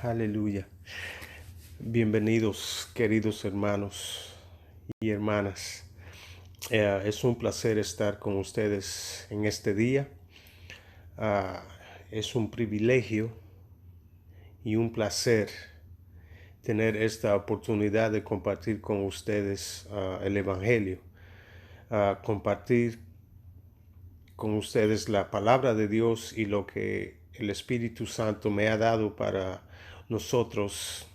Aleluya. Bienvenidos, queridos hermanos y hermanas. Es un placer estar con ustedes en este día. Ah, es un privilegio y un placer tener esta oportunidad de compartir con ustedes el Evangelio, compartir con ustedes la palabra de Dios y lo que el Espíritu Santo me ha dado para nosotros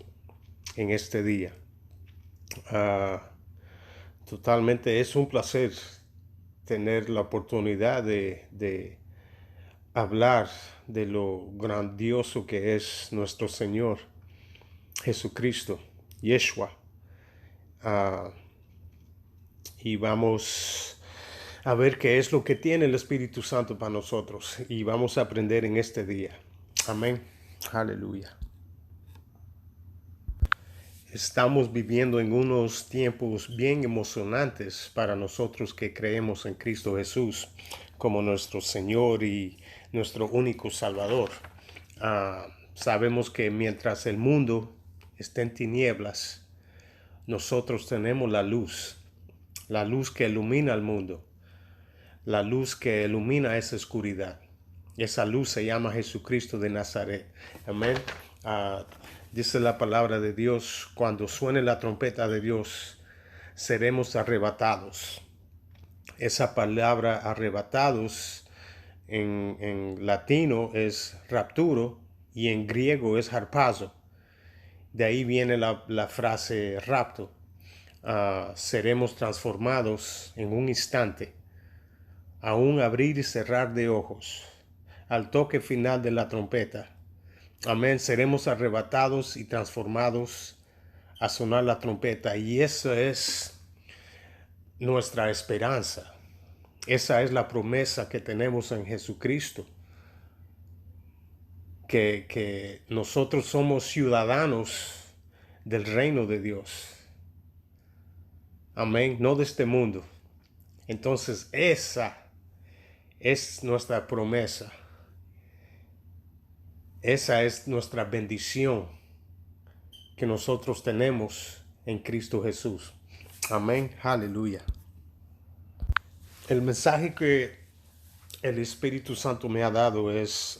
en este día. Ah, Totalmente es un placer tener la oportunidad de hablar de lo grandioso que es nuestro Señor Jesucristo, Yeshua. Ah, y vamos a ver qué es lo que tiene el Espíritu Santo para nosotros. Y vamos a aprender en este día. Amén. Aleluya. Estamos viviendo en unos tiempos bien emocionantes para nosotros que creemos en Cristo Jesús como nuestro Señor y nuestro único Salvador. Sabemos que mientras el mundo está en tinieblas, nosotros tenemos la luz que ilumina al mundo, la luz que ilumina esa oscuridad. Esa luz se llama Jesucristo de Nazaret. Amén. Ah, Dice la palabra de Dios, cuando suene la trompeta de Dios, seremos arrebatados. Esa palabra arrebatados en latino es rapturo y en griego es harpazo. De ahí viene la frase rapto. Seremos transformados en un instante, a un abrir y cerrar de ojos, al toque final de la trompeta. Amén. Seremos arrebatados y transformados a sonar la trompeta. Y eso es nuestra esperanza. Esa es la promesa que tenemos en Jesucristo. Que nosotros somos ciudadanos del reino de Dios. Amén. No de este mundo. Entonces esa es nuestra promesa. Esa es nuestra bendición que nosotros tenemos en Cristo Jesús. Amén. Aleluya. El mensaje que el Espíritu Santo me ha dado es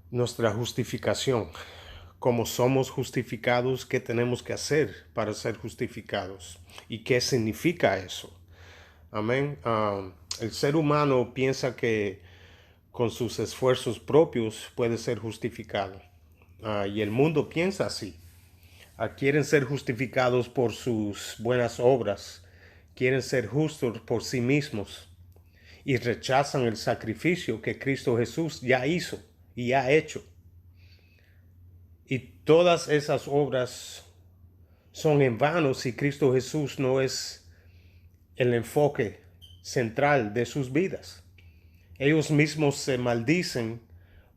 nuestra justificación. Como somos justificados, ¿qué tenemos que hacer para ser justificados? ¿Y qué significa eso? Amén. El ser humano piensa que con sus esfuerzos propios puede ser justificado. Y el mundo piensa así. Quieren ser justificados por sus buenas obras. Quieren ser justos por sí mismos. Y rechazan el sacrificio que Cristo Jesús ya hizo y ha hecho. Y todas esas obras son en vano si Cristo Jesús no es el enfoque central de sus vidas. Ellos mismos se maldicen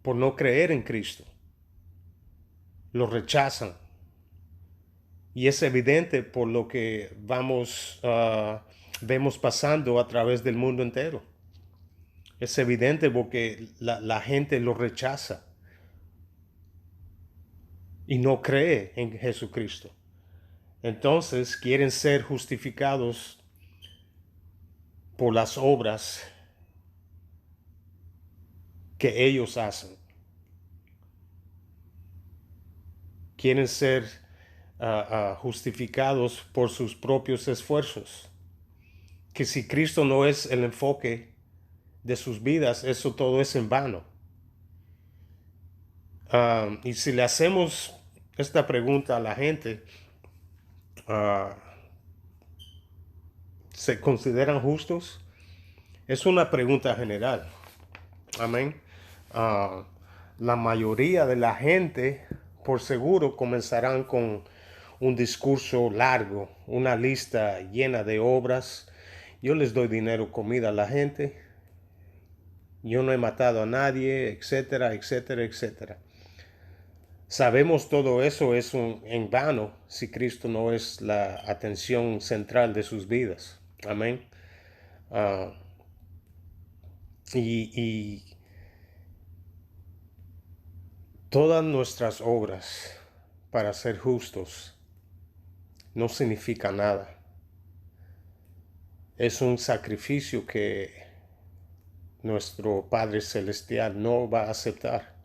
por no creer en Cristo. Lo rechazan. Y es evidente por lo que vemos pasando a través del mundo entero. Es evidente porque la gente lo rechaza y no cree en Jesucristo. Entonces quieren ser justificados por las obras que ellos hacen. Quieren ser justificados por sus propios esfuerzos. Que si Cristo no es el enfoque de sus vidas, eso todo es en vano. Y si le hacemos esta pregunta a la gente, uh, ¿se consideran justos? Es una pregunta general. Amén. Uh, la mayoría de la gente, por seguro, comenzarán con un discurso largo, una lista llena de obras. Yo les doy dinero, comida a la gente. Yo no he matado a nadie, etcétera, etcétera, etcétera. Sabemos todo eso es en vano si Cristo no es la atención central de sus vidas. Amén. Uh, y Todas nuestras obras para ser justos no significa nada. Es un sacrificio que nuestro Padre Celestial no va a aceptar.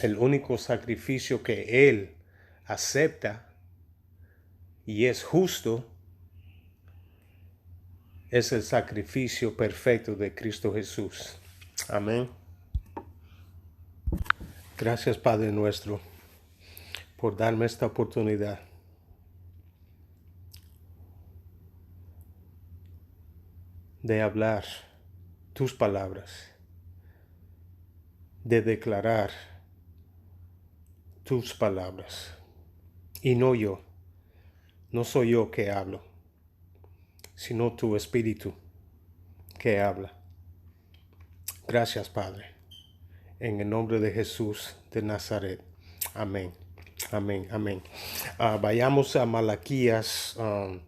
El único sacrificio que Él acepta y es justo es el sacrificio perfecto de Cristo Jesús. Amén. Gracias, Padre nuestro, por darme esta oportunidad de hablar tus palabras, de declarar tus palabras. Y no yo, no soy yo que hablo, sino tu Espíritu que habla. Gracias, Padre. En el nombre de Jesús de Nazaret. Amén. Amén. Amén. Vayamos a Malaquías.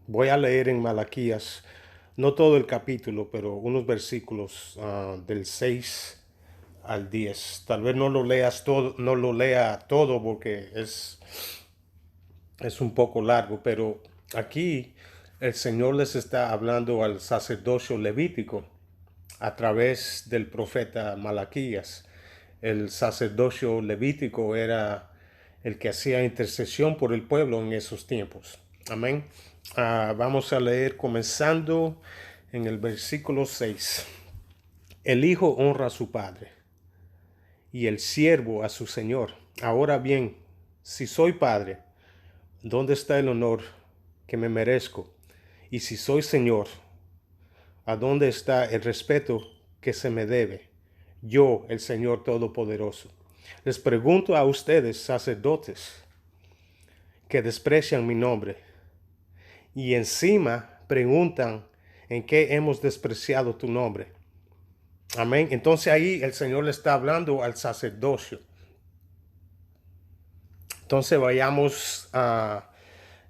Voy a leer en Malaquías, no todo el capítulo, pero unos versículos del 6 al 10. Tal vez no lo leas todo, no lo lea todo porque es un poco largo, pero aquí el Señor les está hablando al sacerdocio levítico a través del profeta Malaquías. El sacerdocio levítico era el que hacía intercesión por el pueblo en esos tiempos. Amén. Vamos a leer comenzando en el versículo 6. El hijo honra a su padre y el siervo a su señor. Ahora bien, si soy padre, ¿dónde está el honor que me merezco? Y si soy señor, ¿a dónde está el respeto que se me debe? Yo, el Señor Todopoderoso. Les pregunto a ustedes, sacerdotes, que desprecian mi nombre, y encima preguntan en qué hemos despreciado tu nombre. Amén. Entonces ahí el Señor le está hablando al sacerdocio. Entonces vayamos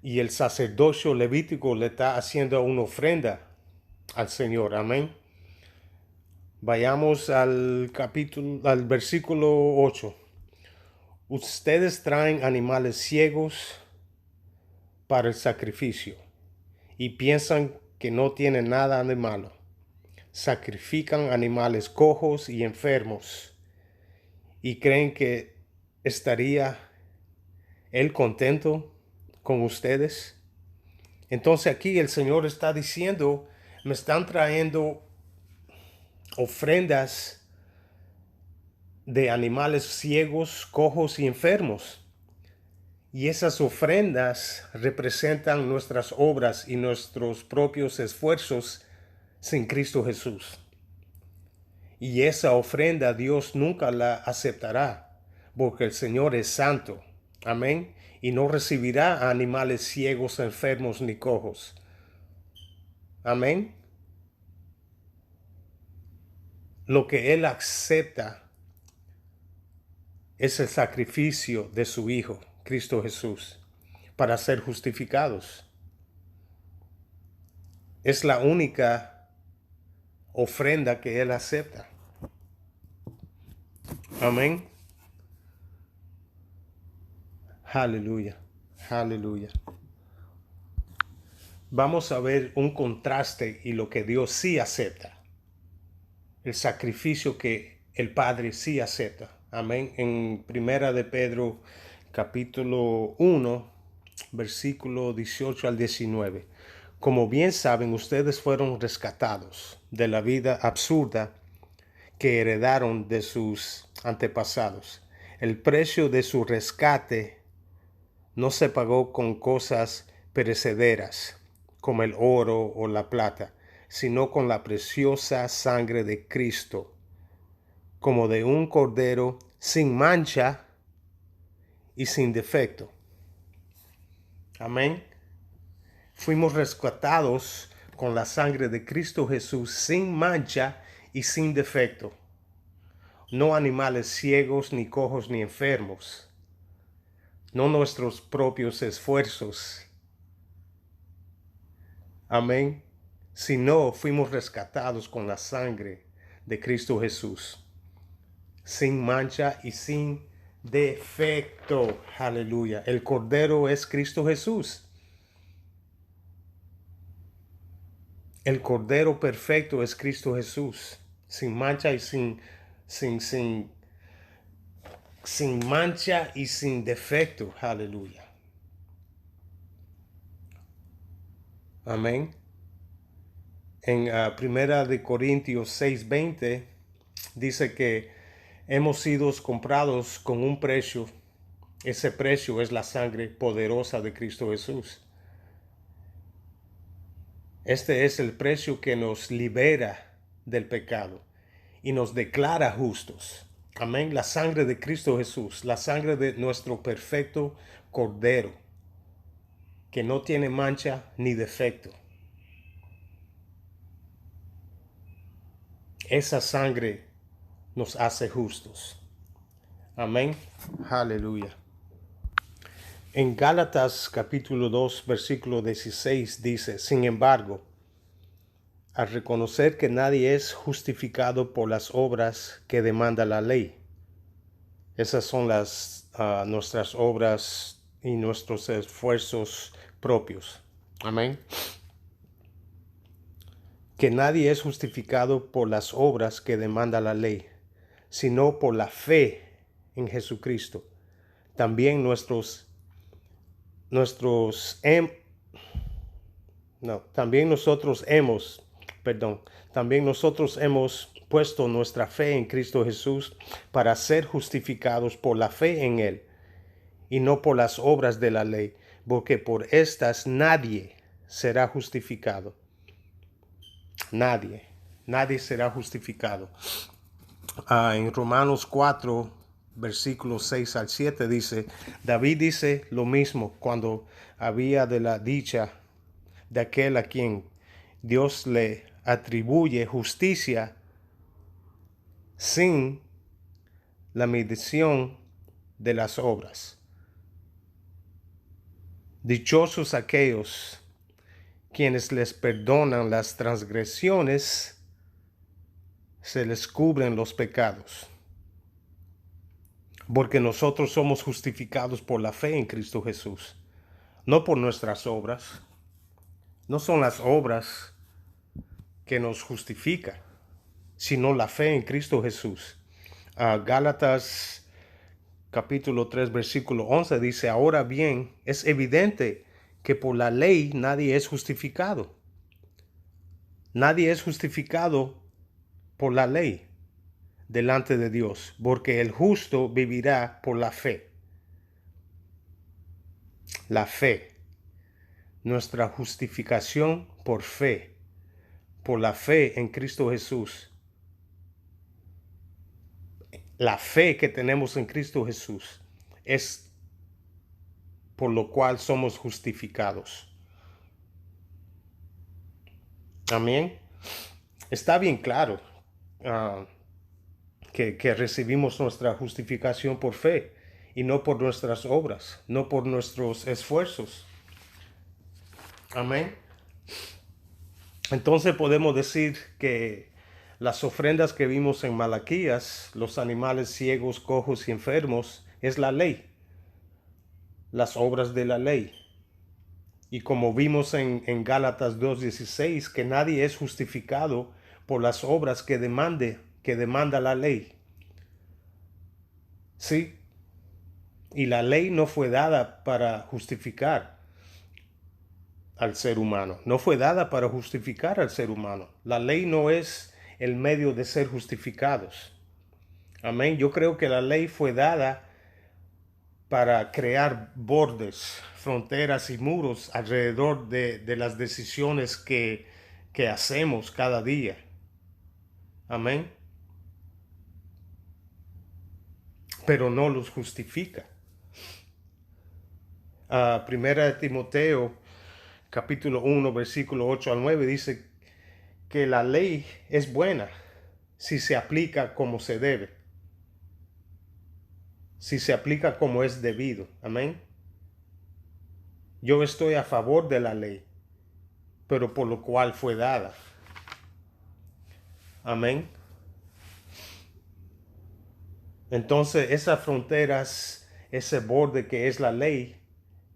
y el sacerdocio levítico le está haciendo una ofrenda al Señor. Amén. Vayamos al versículo 8. Ustedes traen animales ciegos para el sacrificio y piensan que no tienen nada de malo. Sacrifican animales cojos y enfermos y creen que estaría Él contento con ustedes. Entonces aquí el Señor está diciendo, me están trayendo ofrendas de animales ciegos, cojos y enfermos. Y esas ofrendas representan nuestras obras y nuestros propios esfuerzos sin Cristo Jesús. Y esa ofrenda Dios nunca la aceptará, porque el Señor es santo. Amén. Y no recibirá a animales ciegos, enfermos ni cojos. Amén. Lo que Él acepta es el sacrificio de su Hijo, Cristo Jesús, para ser justificados. Es la única ofrenda que Él acepta. Amén. Aleluya. Aleluya. Vamos a ver un contraste y lo que Dios sí acepta. El sacrificio que el Padre sí acepta. Amén. En Primera de Pedro, capítulo 1, versículo 18 al 19. Como bien saben, ustedes fueron rescatados de la vida absurda que heredaron de sus antepasados. El precio de su rescate no se pagó con cosas perecederas, como el oro o la plata, sino con la preciosa sangre de Cristo, como de un cordero sin mancha y sin defecto. Amén. Fuimos rescatados con la sangre de Cristo Jesús sin mancha y sin defecto. No animales ciegos, ni cojos, ni enfermos. No nuestros propios esfuerzos. Amén. Sino fuimos rescatados con la sangre de Cristo Jesús. sin mancha y sin defecto. Aleluya. El Cordero es Cristo Jesús. El Cordero perfecto es Cristo Jesús, sin mancha y sin mancha y sin defecto. Aleluya. Amén. En Primera de Corintios 6:20 dice que hemos sido comprados con un precio. Ese precio es la sangre poderosa de Cristo Jesús. Este es el precio que nos libera del pecado y nos declara justos. Amén. La sangre de Cristo Jesús, la sangre de nuestro perfecto Cordero, que no tiene mancha ni defecto. Esa sangre nos hace justos. Amén. Aleluya. En Gálatas capítulo 2, versículo 16 dice, sin embargo, al reconocer que nadie es justificado por las obras que demanda la ley. Esas son nuestras obras y nuestros esfuerzos propios. Amén. Que nadie es justificado por las obras que demanda la ley, sino por la fe en Jesucristo. También también nosotros hemos puesto nuestra fe en Cristo Jesús para ser justificados por la fe en Él y no por las obras de la ley, porque por estas nadie será justificado. Nadie será justificado. En Romanos 4, versículos 6 al 7 dice, David dice lo mismo cuando había de la dicha de aquel a quien Dios le atribuye justicia sin la medición de las obras. Dichosos aquellos quienes les perdonan las transgresiones, se les cubren los pecados. Porque nosotros somos justificados por la fe en Cristo Jesús, no por nuestras obras. No son las obras que nos justifican, sino la fe en Cristo Jesús. Gálatas capítulo 3, versículo 11 dice, ahora bien, es evidente que por la ley nadie es justificado. Nadie es justificado por la ley delante de Dios, porque el justo vivirá por la fe. La fe, nuestra justificación por fe, por la fe en Cristo Jesús. La fe que tenemos en Cristo Jesús es por lo cual somos justificados. Amén. Está bien claro que recibimos nuestra justificación por fe y no por nuestras obras, no por nuestros esfuerzos. Amén. Entonces podemos decir que las ofrendas que vimos en Malaquías, los animales ciegos, cojos y enfermos, es la ley, las obras de la ley. Y como vimos en Gálatas 2:16, que nadie es justificado por las obras que demanda la ley. Sí. Y la ley no fue dada para justificar al ser humano. No fue dada para justificar al ser humano. La ley no es el medio de ser justificados. Amén. Yo creo que la ley fue dada para crear bordes, fronteras y muros alrededor de las decisiones que hacemos cada día. Amén. Pero no los justifica. Primera de Timoteo, capítulo 1, versículo 8 al 9, dice que la ley es buena si se aplica como se debe. Si se aplica como es debido. Amén. Yo estoy a favor de la ley, pero por lo cual fue dada. Amén. Entonces esas fronteras, ese borde que es la ley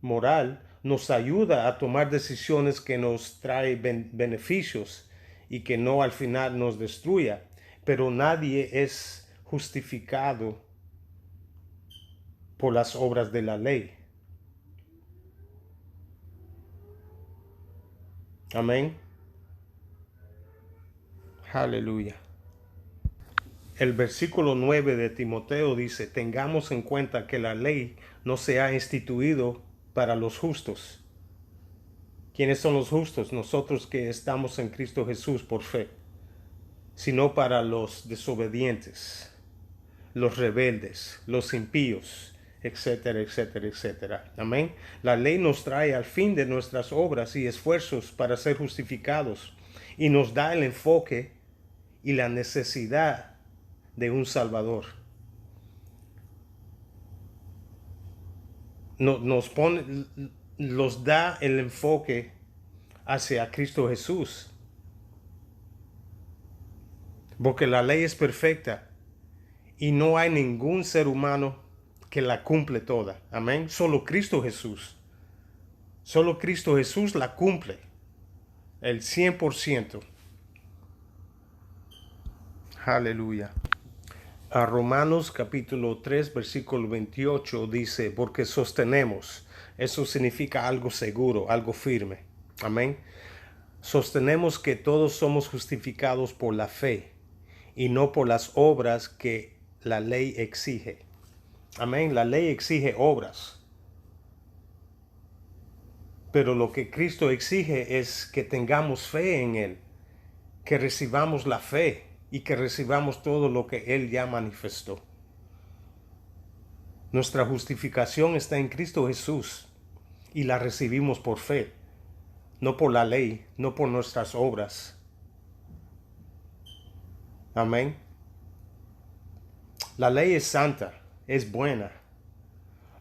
moral, nos ayuda a tomar decisiones que nos traen beneficios y que no al final nos destruya. Pero nadie es justificado por las obras de la ley. Amén. Aleluya. El versículo 9 de Timoteo dice, tengamos en cuenta que la ley no se ha instituido para los justos. ¿Quiénes son los justos? Nosotros que estamos en Cristo Jesús por fe, sino para los desobedientes, los rebeldes, los impíos, etcétera, etcétera, etcétera. Amén. La ley nos trae al fin de nuestras obras y esfuerzos para ser justificados y nos da el enfoque y la necesidad de un Salvador. Nos da el enfoque hacia Cristo Jesús. Porque la ley es perfecta y no hay ningún ser humano que la cumple toda. Amén. Solo Cristo Jesús. Solo Cristo Jesús la cumple. El 100%. Aleluya. A Romanos capítulo 3 versículo 28 dice, porque sostenemos, eso significa algo seguro, algo firme. Amén. Sostenemos que todos somos justificados por la fe y no por las obras que la ley exige. Amén. La ley exige obras. Pero lo que Cristo exige es que tengamos fe en Él, que recibamos la fe y que recibamos todo lo que Él ya manifestó. Nuestra justificación está en Cristo Jesús y la recibimos por fe, no por la ley, no por nuestras obras. Amén. La ley es santa, es buena.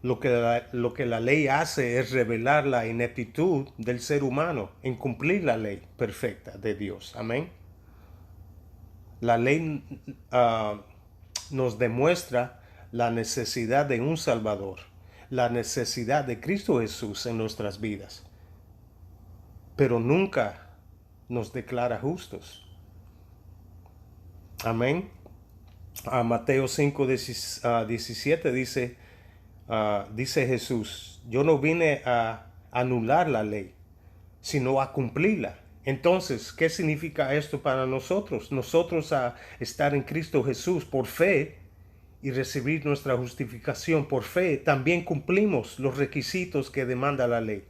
Lo que la ley hace es revelar la ineptitud del ser humano en cumplir la ley perfecta de Dios. Amén. La ley nos demuestra la necesidad de un Salvador, la necesidad de Cristo Jesús en nuestras vidas, pero nunca nos declara justos. Amén. Mateo 5:17 dice Jesús, yo no vine a anular la ley, sino a cumplirla. Entonces, ¿qué significa esto para nosotros? Nosotros a estar en Cristo Jesús por fe y recibir nuestra justificación por fe, también cumplimos los requisitos que demanda la ley,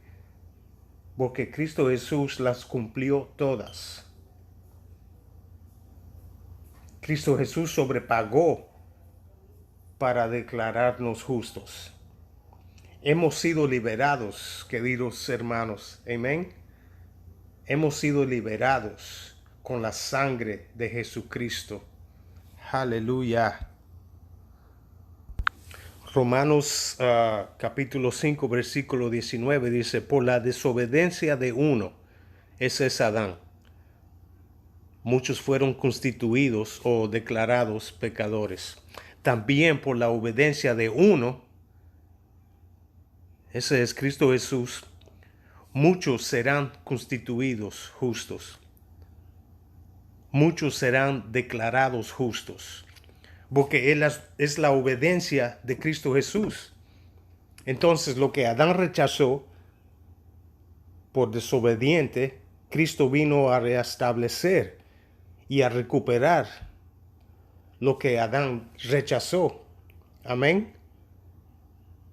porque Cristo Jesús las cumplió todas. Cristo Jesús sobrepagó para declararnos justos. Hemos sido liberados, queridos hermanos. Amén. Hemos sido liberados con la sangre de Jesucristo. Aleluya. Romanos capítulo 5 versículo 19 dice, por la desobediencia de uno, ese es Adán, muchos fueron constituidos o declarados pecadores. También por la obediencia de uno, ese es Cristo Jesús, muchos serán constituidos justos. Muchos serán declarados justos. Porque Él es la obediencia de Cristo Jesús. Entonces lo que Adán rechazó por desobediente, Cristo vino a restablecer y a recuperar lo que Adán rechazó. Amén.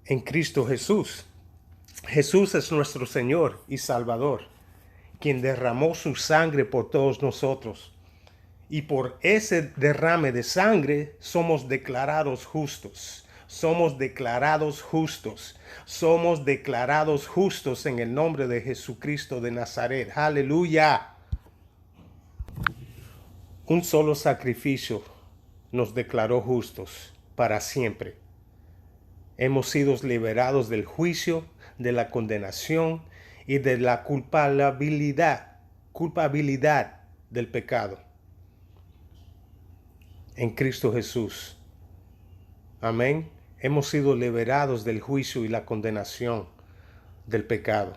En Cristo Jesús. Jesús es nuestro Señor y Salvador, quien derramó su sangre por todos nosotros. Y por ese derrame de sangre somos declarados justos. Somos declarados justos. Somos declarados justos en el nombre de Jesucristo de Nazaret. Aleluya. Un solo sacrificio nos declaró justos para siempre. Hemos sido liberados del juicio, de la condenación y de la culpabilidad del pecado. En Cristo Jesús. Amén. Hemos sido liberados del juicio y la condenación del pecado.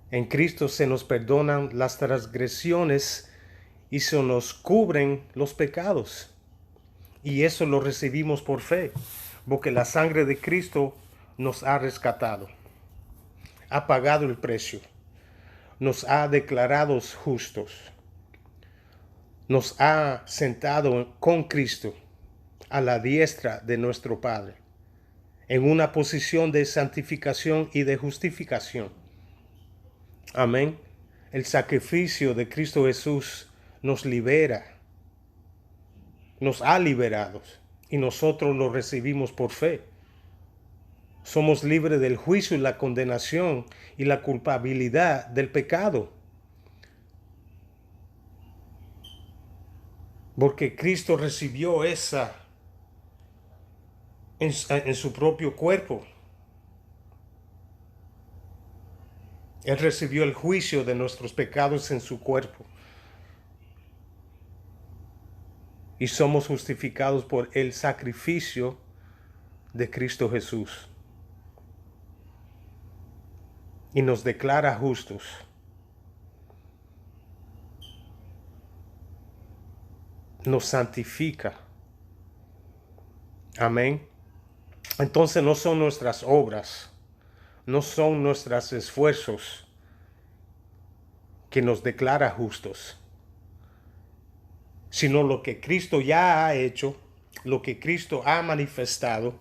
En Cristo se nos perdonan las transgresiones y se nos cubren los pecados. Y eso lo recibimos por fe, porque la sangre de Cristo nos ha rescatado, ha pagado el precio, nos ha declarado justos, nos ha sentado con Cristo a la diestra de nuestro Padre, en una posición de santificación y de justificación. Amén. El sacrificio de Cristo Jesús nos libera, nos ha liberado y nosotros lo recibimos por fe. Somos libres del juicio y la condenación y la culpabilidad del pecado. Porque Cristo recibió esa en su propio cuerpo. Él recibió el juicio de nuestros pecados en su cuerpo. Y somos justificados por el sacrificio de Cristo Jesús. Y nos declara justos. Nos santifica. Amén. Entonces no son nuestras obras, no son nuestros esfuerzos que nos declara justos, sino lo que Cristo ya ha hecho, lo que Cristo ha manifestado,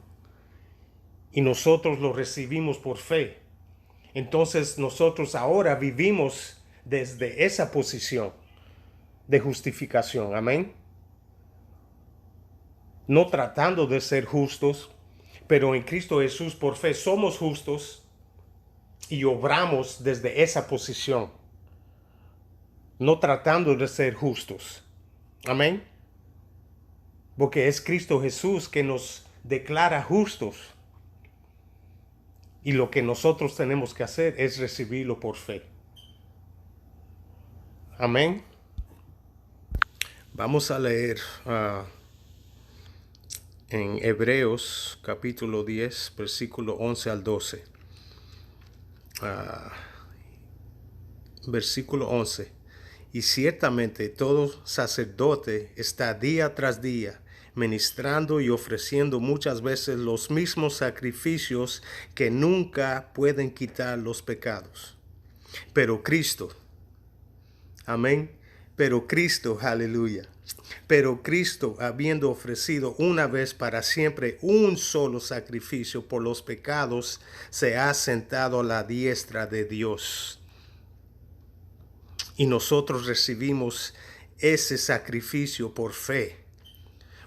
y nosotros lo recibimos por fe. Entonces nosotros ahora vivimos desde esa posición de justificación. Amén. No tratando de ser justos, pero en Cristo Jesús por fe somos justos y obramos desde esa posición. No tratando de ser justos. Amén. Porque es Cristo Jesús que nos declara justos. Y lo que nosotros tenemos que hacer es recibirlo por fe. Amén. Vamos a leer en Hebreos capítulo 10, versículo 11 al 12. Versículo 11. Y ciertamente todo sacerdote está día tras día ministrando y ofreciendo muchas veces los mismos sacrificios que nunca pueden quitar los pecados. Pero Cristo, amén, pero Cristo, aleluya. Pero Cristo, habiendo ofrecido una vez para siempre un solo sacrificio por los pecados, se ha sentado a la diestra de Dios. Y nosotros recibimos ese sacrificio por fe,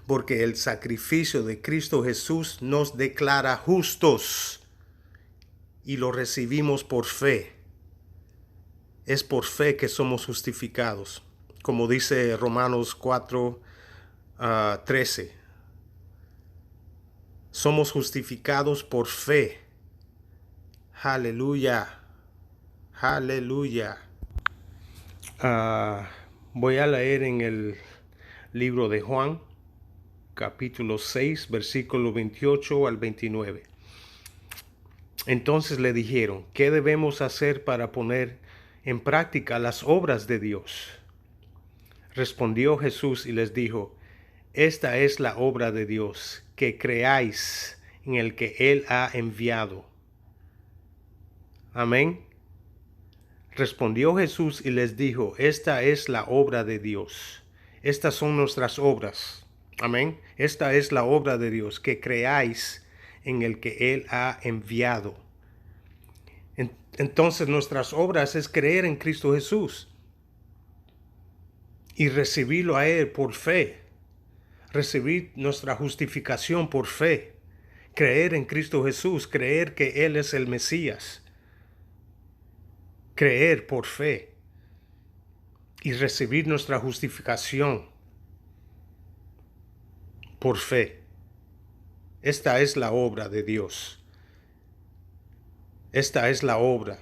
porque el sacrificio de Cristo Jesús nos declara justos y lo recibimos por fe. Es por fe que somos justificados, como dice Romanos 4, 13. Somos justificados por fe. Aleluya, aleluya. Voy a leer en el libro de Juan, capítulo 6, versículo 28 al 29. Entonces le dijeron, ¿qué debemos hacer para poner en práctica las obras de Dios? Respondió Jesús y les dijo, esta es la obra de Dios, que creáis en el que Él ha enviado. Amén. Respondió Jesús y les dijo, esta es la obra de Dios. Estas son nuestras obras. Amén. Esta es la obra de Dios, que creáis en el que Él ha enviado. Entonces nuestras obras es creer en Cristo Jesús y recibirlo a Él por fe. Recibir nuestra justificación por fe. Creer en Cristo Jesús, creer que Él es el Mesías. Creer por fe y recibir nuestra justificación por fe. Esta es la obra de Dios. Esta es la obra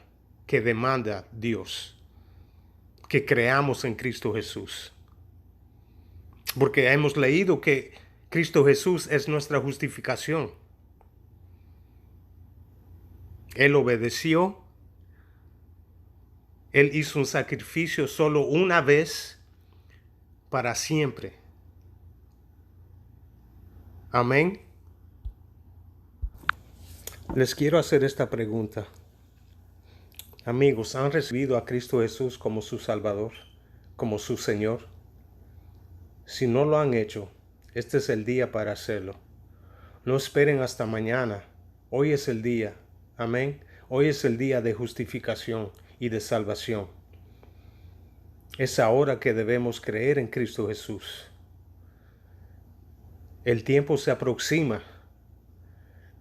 que demanda Dios, que creamos en Cristo Jesús. Porque hemos leído que Cristo Jesús es nuestra justificación. Él obedeció. Él hizo un sacrificio solo una vez para siempre. Amén. Les quiero hacer esta pregunta. Amigos, ¿han recibido a Cristo Jesús como su Salvador, como su Señor? Si no lo han hecho, este es el día para hacerlo. No esperen hasta mañana. Hoy es el día. Amén. Hoy es el día de justificación y de salvación. Es ahora que debemos creer en Cristo Jesús. El tiempo se aproxima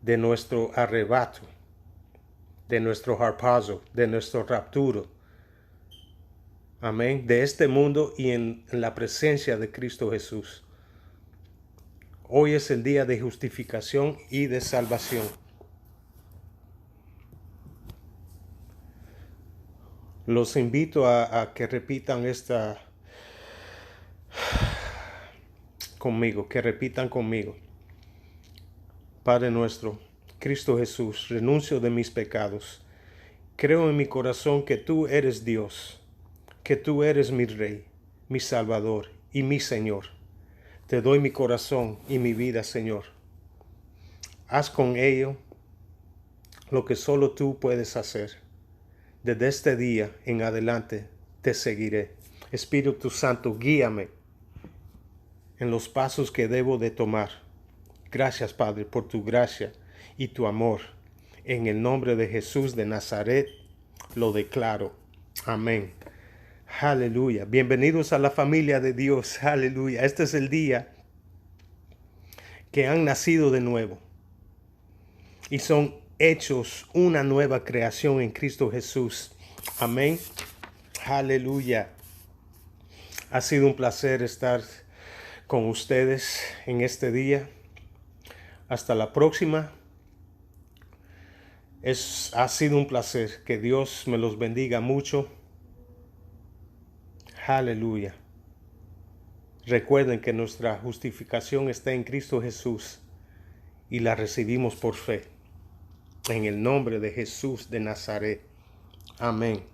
de nuestro arrebato, de nuestro harpazo, de nuestro rapturo. Amén. De este mundo y en la presencia de Cristo Jesús. Hoy es el día de justificación y de salvación. Los invito a que repitan que repitan conmigo. Padre nuestro, Cristo Jesús, renuncio de mis pecados. Creo en mi corazón que tú eres Dios, que tú eres mi Rey, mi Salvador y mi Señor. Te doy mi corazón y mi vida, Señor. Haz con ello lo que solo tú puedes hacer. Desde este día en adelante te seguiré. Espíritu Santo, guíame en los pasos que debo de tomar. Gracias, Padre, por tu gracia y tu amor. En el nombre de Jesús de Nazaret lo declaro. Amén. Aleluya. Bienvenidos a la familia de Dios. Aleluya. Este es el día que han nacido de nuevo y son hechos una nueva creación en Cristo Jesús. Amén. Aleluya. Ha sido un placer estar con ustedes en este día. Hasta la próxima. Ha sido un placer. Que Dios me los bendiga mucho. Aleluya. Recuerden que nuestra justificación está en Cristo Jesús y la recibimos por fe. En el nombre de Jesús de Nazaret. Amén.